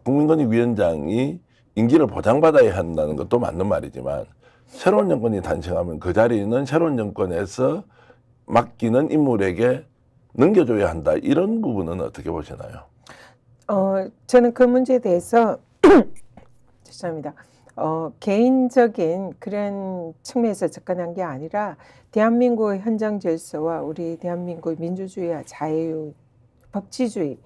국민권익위원장이 임기를 보장받아야 한다는 것도 맞는 말이지만 새로운 정권이 탄생하면 그 자리는 새로운 정권에서 맡기는 인물에게 넘겨줘야 한다. 이런 부분은 어떻게 보시나요? 저는 그 문제에 대해서 죄송합니다. 개인적인 그런 측면에서 접근한 게 아니라 대한민국의 현장 질서와 우리 대한민국의 민주주의와 자유, 법치주의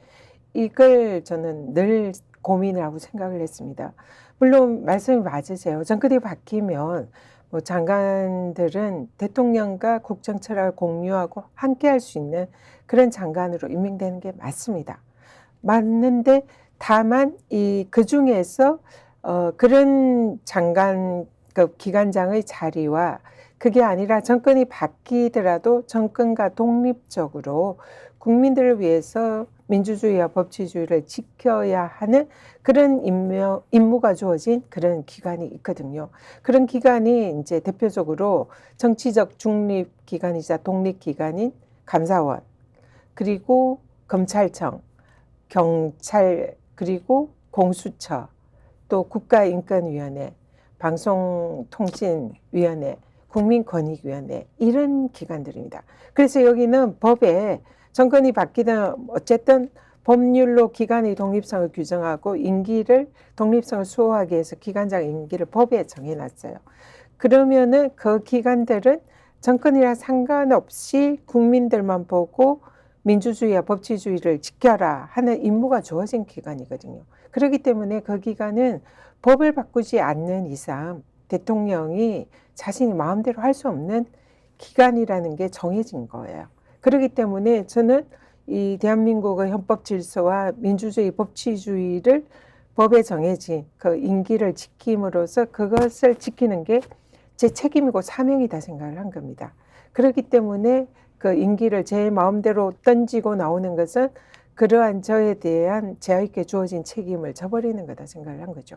이걸 저는 늘 고민을 하고 생각을 했습니다. 물론 말씀이 맞으세요. 정권이 바뀌면 뭐 장관들은 대통령과 국정 철학을 공유하고 함께 할 수 있는 그런 장관으로 임명되는 게 맞습니다. 맞는데 다만 그 중에서 그런 장관 그 기관장의 자리와 그게 아니라 정권이 바뀌더라도 정권과 독립적으로 국민들을 위해서 민주주의와 법치주의를 지켜야 하는 그런 임무가 주어진 그런 기관이 있거든요. 그런 기관이 이제 대표적으로 정치적 중립기관이자 독립기관인 감사원, 그리고 검찰청, 경찰, 그리고 공수처, 또 국가인권위원회, 방송통신위원회, 국민권익위원회 이런 기관들입니다. 그래서 여기는 법에 정권이 바뀌든 어쨌든 법률로 기관의 독립성을 규정하고 임기를 독립성을 수호하기 위해서 기관장 임기를 법에 정해놨어요. 그러면은 그 기관들은 정권이랑 상관없이 국민들만 보고 민주주의와 법치주의를 지켜라 하는 임무가 주어진 기관이거든요. 그렇기 때문에 그 기관은 법을 바꾸지 않는 이상 대통령이 자신이 마음대로 할 수 없는 기관이라는 게 정해진 거예요. 그렇기 때문에 저는 이 대한민국의 헌법 질서와 민주주의, 법치주의를 법에 정해진 그 임기를 지킴으로써 그것을 지키는 게 제 책임이고 사명이다 생각을 한 겁니다. 그렇기 때문에 그 임기를 제 마음대로 던지고 나오는 것은 그러한 저에 대한 제에게 주어진 책임을 져버리는 거다 생각을 한 거죠.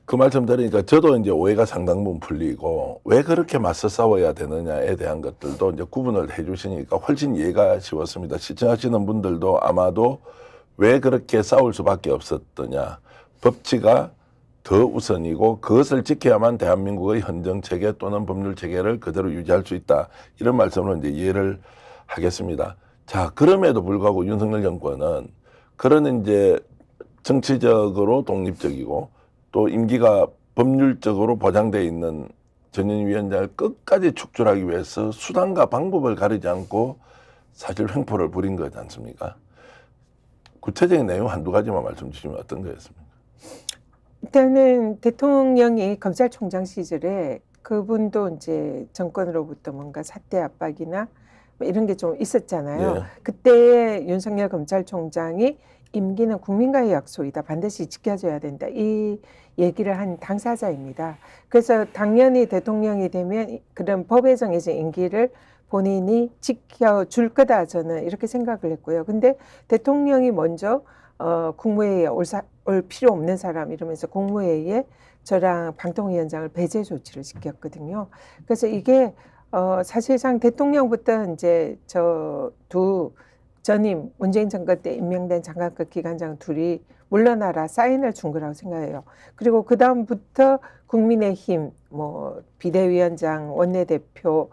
그 말씀 들으니까 저도 이제 오해가 상당 부분 풀리고 왜 그렇게 맞서 싸워야 되느냐에 대한 것들도 이제 구분을 해 주시니까 훨씬 이해가 쉬웠습니다. 시청하시는 분들도 아마도 왜 그렇게 싸울 수밖에 없었더냐. 법치가 더 우선이고 그것을 지켜야만 대한민국의 헌정체계 또는 법률체계를 그대로 유지할 수 있다. 이런 말씀으로 이제 이해를 하겠습니다. 자, 그럼에도 불구하고 윤석열 정권은 그런 이제 정치적으로 독립적이고 또 임기가 법률적으로 보장되어 있는 전현희 위원장을 끝까지 축출하기 위해서 수단과 방법을 가리지 않고 사실 횡포를 부린 거지 않습니까? 구체적인 내용 한두 가지만 말씀 주시면 어떤 거였습니까? 일단은 대통령이 검찰총장 시절에 그분도 이제 정권으로부터 뭔가 사퇴 압박이나 뭐 이런 게 좀 있었잖아요. 예. 그때 윤석열 검찰총장이 임기는 국민과의 약속이다. 반드시 지켜줘야 된다. 이 얘기를 한 당사자입니다. 그래서 당연히 대통령이 되면 그런 법에 정해진 임기를 본인이 지켜줄 거다. 저는 이렇게 생각을 했고요. 근데 대통령이 먼저 국무회의에 올 필요 없는 사람 이러면서 국무회의에 저랑 방통위원장을 배제 조치를 시켰거든요. 그래서 이게 사실상 대통령부터 이제 저 두 전임 문재인 정권 때 임명된 장관급 기관장 둘이 물러나라 사인을 준 거라고 생각해요. 그리고 그 다음부터 국민의힘 뭐 비대위원장, 원내대표,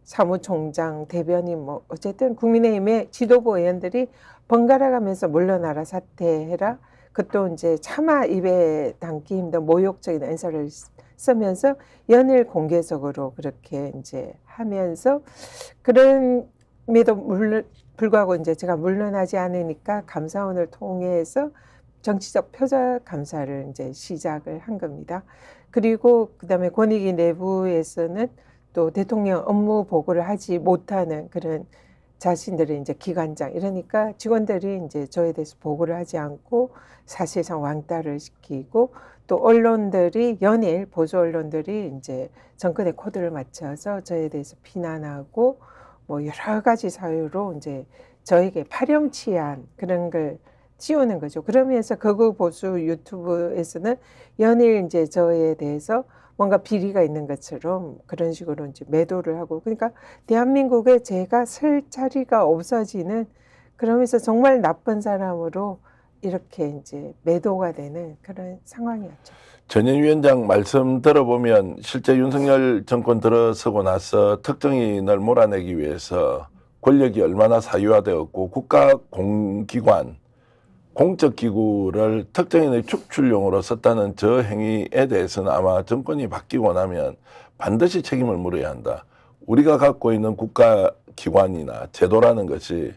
사무총장, 대변인 뭐 어쨌든 국민의힘의 지도부 의원들이 번갈아 가면서 물러나라 사퇴해라. 그것도 이제 차마 입에 담기 힘든 모욕적인 연설을 쓰면서 연일 공개적으로 그렇게 이제 하면서 그럼에도 불구하고 이제 제가 물러나지 않으니까 감사원을 통해서 정치적 표적 감사를 이제 시작을 한 겁니다. 그리고 그다음에 권익위 내부에서는 또 대통령 업무 보고를 하지 못하는 그런 자신들의 이제 기관장 이러니까 직원들이 이제 저에 대해서 보고를 하지 않고 사실상 왕따를 시키고 또 언론들이 연일 보수 언론들이 이제 정권의 코드를 맞춰서 저에 대해서 비난하고 뭐 여러 가지 사유로 이제 저에게 파렴치한 그런 걸 씌우는 거죠. 그러면서 극우 보수 유튜브에서는 연일 이제 저에 대해서 뭔가 비리가 있는 것처럼 그런 식으로 이제 매도를 하고 그러니까 대한민국에 제가 설 자리가 없어지는 그러면서 정말 나쁜 사람으로 이렇게 이제 매도가 되는 그런 상황이었죠. 전현 위원장 말씀 들어보면 실제 윤석열 정권 들어서고 나서 특정인을 몰아내기 위해서 권력이 얼마나 사유화되었고 국가 공기관, 공적 기구를 특정인의 축출용으로 썼다는 저 행위에 대해서는 아마 정권이 바뀌고 나면 반드시 책임을 물어야 한다. 우리가 갖고 있는 국가 기관이나 제도라는 것이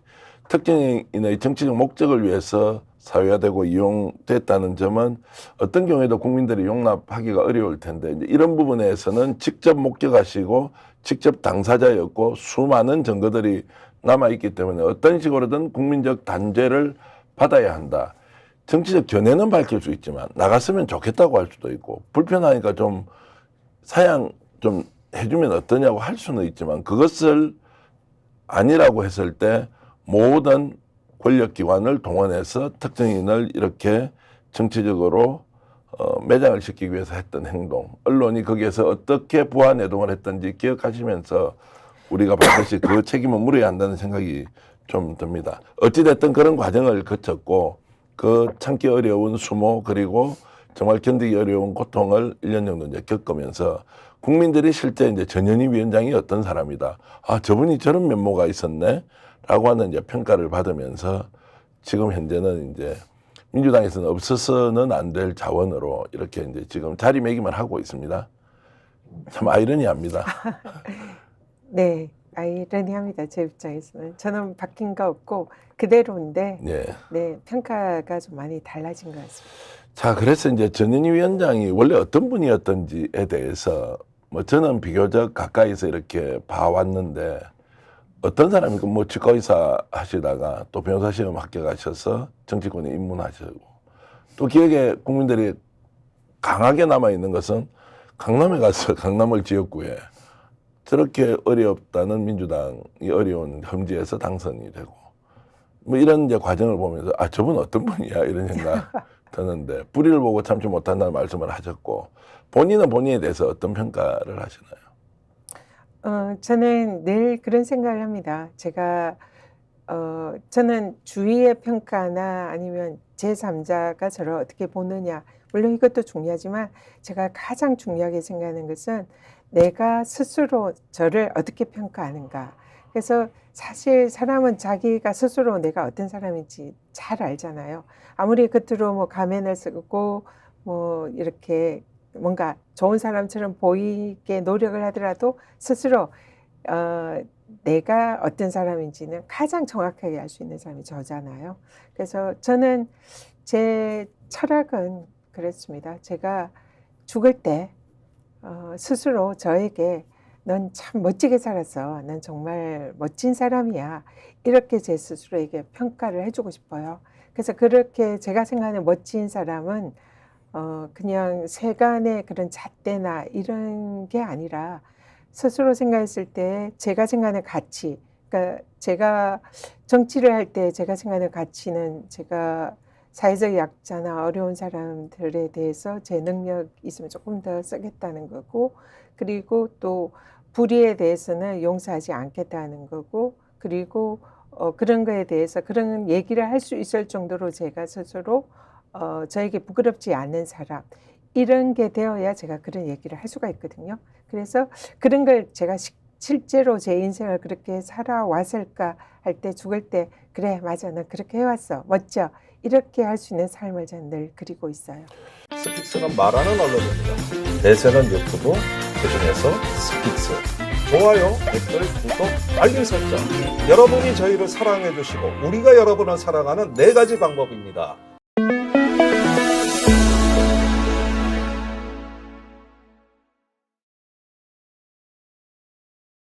특정인의 정치적 목적을 위해서 사유화되고 이용됐다는 점은 어떤 경우에도 국민들이 용납하기가 어려울 텐데 이제 이런 부분에서는 직접 목격하시고 직접 당사자였고 수많은 증거들이 남아있기 때문에 어떤 식으로든 국민적 단죄를 받아야 한다. 정치적 견해는 밝힐 수 있지만 나갔으면 좋겠다고 할 수도 있고 불편하니까 좀 사양 좀 해주면 어떠냐고 할 수는 있지만 그것을 아니라고 했을 때 모든 권력기관을 동원해서 특정인을 이렇게 정치적으로 매장을 시키기 위해서 했던 행동, 언론이 거기에서 어떻게 부하내동을 했던지 기억하시면서 우리가 반드시 그 책임을 물어야 한다는 생각이 좀 듭니다. 어찌됐든 그런 과정을 거쳤고 그 참기 어려운 수모 그리고 정말 견디기 어려운 고통을 1년 정도 이제 겪으면서 국민들이 실제 이제 전현희 위원장이 어떤 사람이다. 아, 저분이 저런 면모가 있었네. 라고 하는 이제 평가를 받으면서 지금 현재는 이제 민주당에서는 없어서는 안 될 자원으로 이렇게 이제 지금 자리매김을 하고 있습니다. 참 아이러니합니다. 네, 아이러니합니다. 제 입장에서는 저는 바뀐 거 없고 그대로인데, 네. 네, 평가가 좀 많이 달라진 것 같습니다. 자, 그래서 이제 전현희 위원장이 원래 어떤 분이었던지에 대해서 뭐 저는 비교적 가까이서 이렇게 봐왔는데 어떤 사람이 뭐 치과의사 하시다가 또 변호사 시험 합격하셔서 정치권에 입문하시고 또 기억에 국민들이 강하게 남아있는 것은 강남에 가서 강남을 지역구에 저렇게 어렵다는 민주당이 어려운 험지에서 당선이 되고 뭐 이런 이제 과정을 보면서 아 저분 어떤 분이야 이런 생각 드는데 뿌리를 보고 참지 못한다는 말씀을 하셨고 본인은 본인에 대해서 어떤 평가를 하시나요? 저는 늘 그런 생각을 합니다. 제가 저는 주위의 평가나 아니면 제3자가 저를 어떻게 보느냐, 물론 이것도 중요하지만 제가 가장 중요하게 생각하는 것은 내가 스스로 저를 어떻게 평가하는가. 그래서 사실 사람은 자기가 스스로 내가 어떤 사람인지 잘 알잖아요. 아무리 겉으로 뭐 가면을 쓰고 뭐 이렇게 뭔가 좋은 사람처럼 보이게 노력을 하더라도 스스로 내가 어떤 사람인지는 가장 정확하게 알 수 있는 사람이 저잖아요. 그래서 저는 제 철학은 그렇습니다. 제가 죽을 때 스스로 저에게 넌 참 멋지게 살았어. 넌 정말 멋진 사람이야. 이렇게 제 스스로에게 평가를 해주고 싶어요. 그래서 그렇게 제가 생각하는 멋진 사람은 그냥 세간의 그런 잣대나 이런 게 아니라 스스로 생각했을 때 제가 생각하는 가치, 그러니까 제가 정치를 할 때 제가 생각하는 가치는 제가 사회적 약자나 어려운 사람들에 대해서 제 능력 있으면 조금 더 쓰겠다는 거고, 그리고 또 불의에 대해서는 용서하지 않겠다는 거고, 그리고 그런 거에 대해서 그런 얘기를 할 수 있을 정도로 제가 스스로 저에게 부끄럽지 않는 사람, 이런 게 되어야 제가 그런 얘기를 할 수가 있거든요. 그래서 그런 걸 제가 실제로 제 인생을 그렇게 살아왔을까 할 때 죽을 때 그래 맞아 나 그렇게 해왔어 멋져 이렇게 할 수 있는 삶을 저는 늘 그리고 있어요. 스픽스는 말하는 언론입니다. 대세는 유튜브, 그중에서 스픽스. 좋아요, 댓글, 구독, 알림 설정. 여러분이 저희를 사랑해 주시고 우리가 여러분을 사랑하는 4가지 방법입니다.